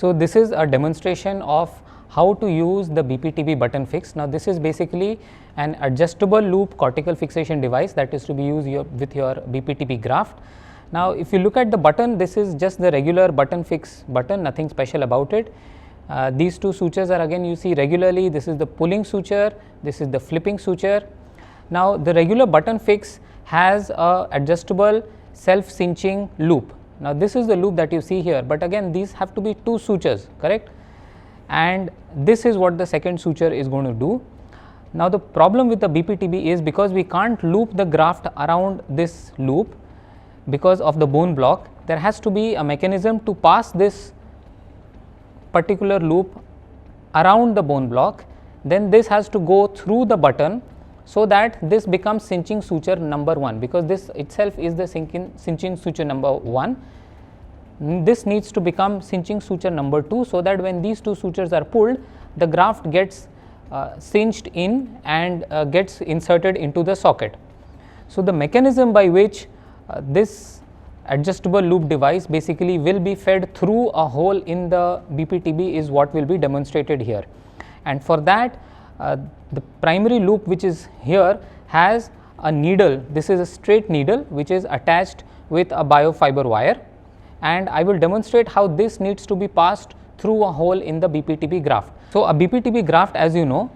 So, this is a demonstration of how to use the BPTB button fix. Now, this is basically an adjustable loop cortical fixation device that is to be used with your BPTB graft. Now, if you look at the button, this is just the regular button fix button, nothing special about it. These two sutures are again you see regularly, this is the pulling suture, this is the flipping suture. Now, the regular button fix has a adjustable self cinching loop. Now, this is the loop that you see here, but again these have to be two sutures, correct, and this is what the second suture is going to do. Now, the problem with the BPTB is because we can't loop the graft around this loop because of the bone block, there has to be a mechanism to pass this particular loop around the bone block, then this has to go through the button, so that this becomes cinching suture number 1, because this itself is the cinching suture number 1. This needs to become cinching suture number 2, so that when these two sutures are pulled, the graft gets cinched in and gets inserted into the socket. So, the mechanism by which this adjustable loop device basically will be fed through a hole in the BPTB is what will be demonstrated here, and for that the primary loop which is here has a needle. This is a straight needle which is attached with a biofiber wire, and I will demonstrate how this needs to be passed through a hole in the BPTB graft. So, a BPTB graft, as you know,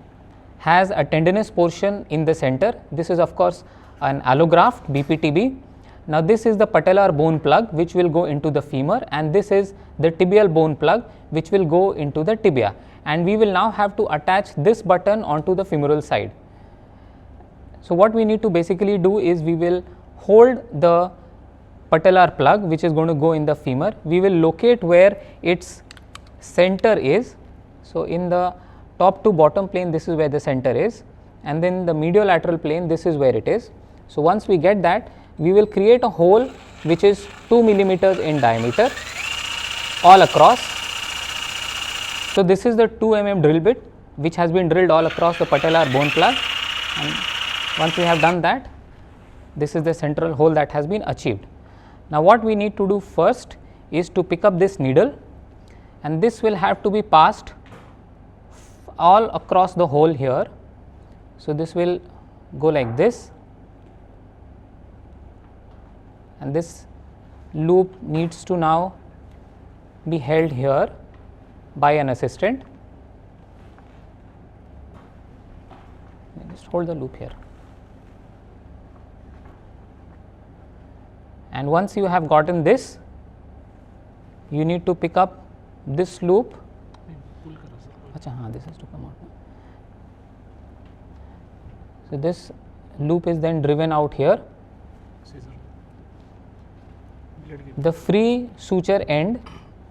has a tendinous portion in the center. This is of course an allograft BPTB. Now, this is the patellar bone plug which will go into the femur, and this is the tibial bone plug which will go into the tibia, and we will now have to attach this button onto the femoral side. So, what we need to basically do is we will hold the patellar plug which is going to go in the femur, we will locate where its center is. So, in the top to bottom plane this is where the center is, and then the mediolateral plane this is where it is. So, once we get that, we will create a hole which is 2 millimeters in diameter all across. So, this is the 2 mm drill bit which has been drilled all across the patellar bone plug, and once we have done that, this is the central hole that has been achieved. Now, what we need to do first is to pick up this needle, and this will have to be passed all across the hole here. So, this will go like this, and this loop needs to now be held here by an assistant. Just hold the loop here, and once you have gotten this, you need to pick up this loop. This has to come out. So, this loop is then driven out here. The free suture end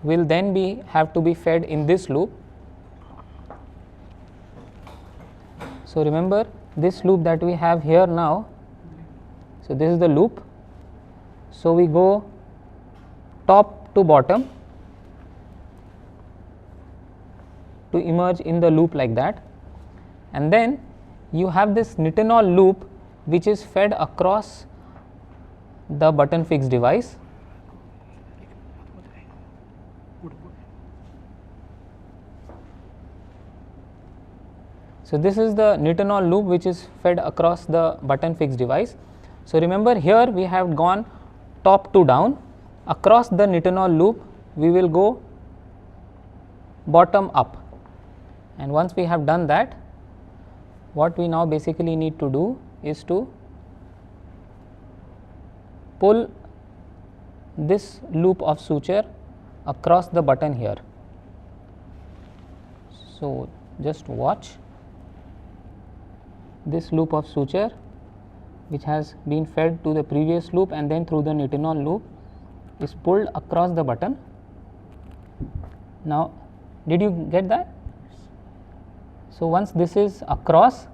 will then have to be fed in this loop. So, remember this loop that we have here now. So, this is the loop. So, we go top to bottom to emerge in the loop like that, and then you have this nitinol loop which is fed across the button fix device. So, this is the nitinol loop which is fed across the button fix device. So, remember here we have gone top to down. Across the nitinol loop we will go bottom up, and once we have done that, what we now basically need to do is to pull this loop of suture across the button here. So, just watch. This loop of suture which has been fed to the previous loop and then through the nitinol loop is pulled across the button. Now, did you get that? So, once this is across,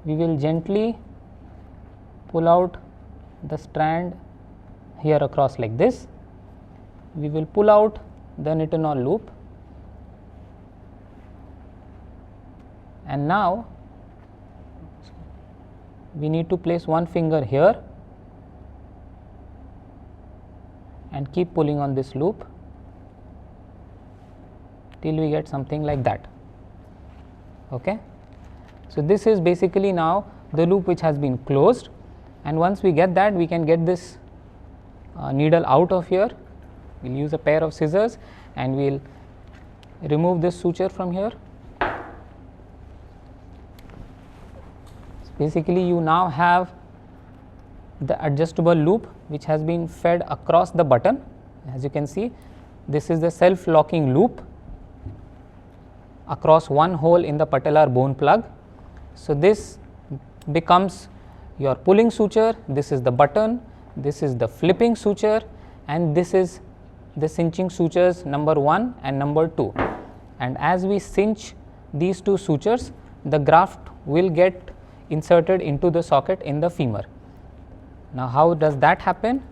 we will gently pull out the strand here across like this. We will pull out the nitinol loop, and now we need to place one finger here and keep pulling on this loop. till we get something like that. Okay. So, this is basically now the loop which has been closed, and once we get that, we can get this needle out of here. We will use a pair of scissors and we will remove this suture from here. So, basically you now have the adjustable loop which has been fed across the button. As you can see, this is the self locking loop across one hole in the patellar bone plug. So, this becomes your pulling suture, this is the button, this is the flipping suture, and this is the cinching sutures number 1 and number 2. And as we cinch these two sutures, the graft will get inserted into the socket in the femur. Now, how does that happen?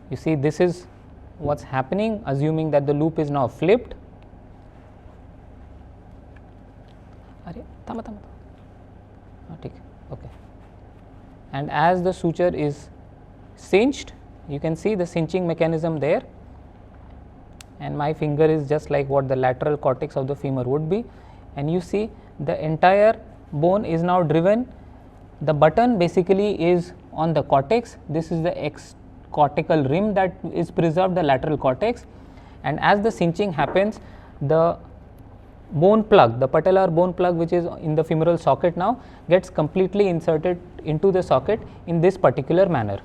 You see, this is what is happening, assuming that the loop is now flipped. Okay. And as the suture is cinched, you can see the cinching mechanism there, and my finger is just like what the lateral cortex of the femur would be, and you see the entire bone is now driven. The button basically is on the cortex. This is the X cortical rim that is preserved, the lateral cortex, and as the cinching happens, the bone plug, the patellar bone plug which is in the femoral socket now gets completely inserted into the socket in this particular manner.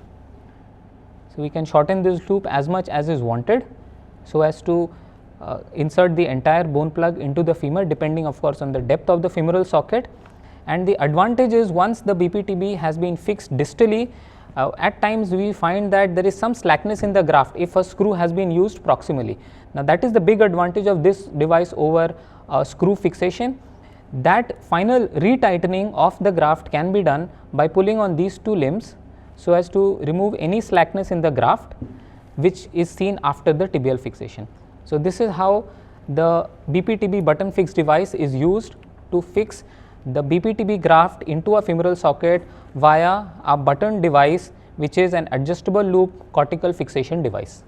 So, we can shorten this loop as much as is wanted, so as to insert the entire bone plug into the femur, depending of course on the depth of the femoral socket. And the advantage is, once the BPTB has been fixed distally, at times we find that there is some slackness in the graft if a screw has been used proximally. Now, that is the big advantage of this device over screw fixation. That final retightening of the graft can be done by pulling on these two limbs, so as to remove any slackness in the graft which is seen after the tibial fixation. So, this is how the BPTB button fix device is used to fix the BPTB graft into a femoral socket via a button device which is an adjustable loop cortical fixation device.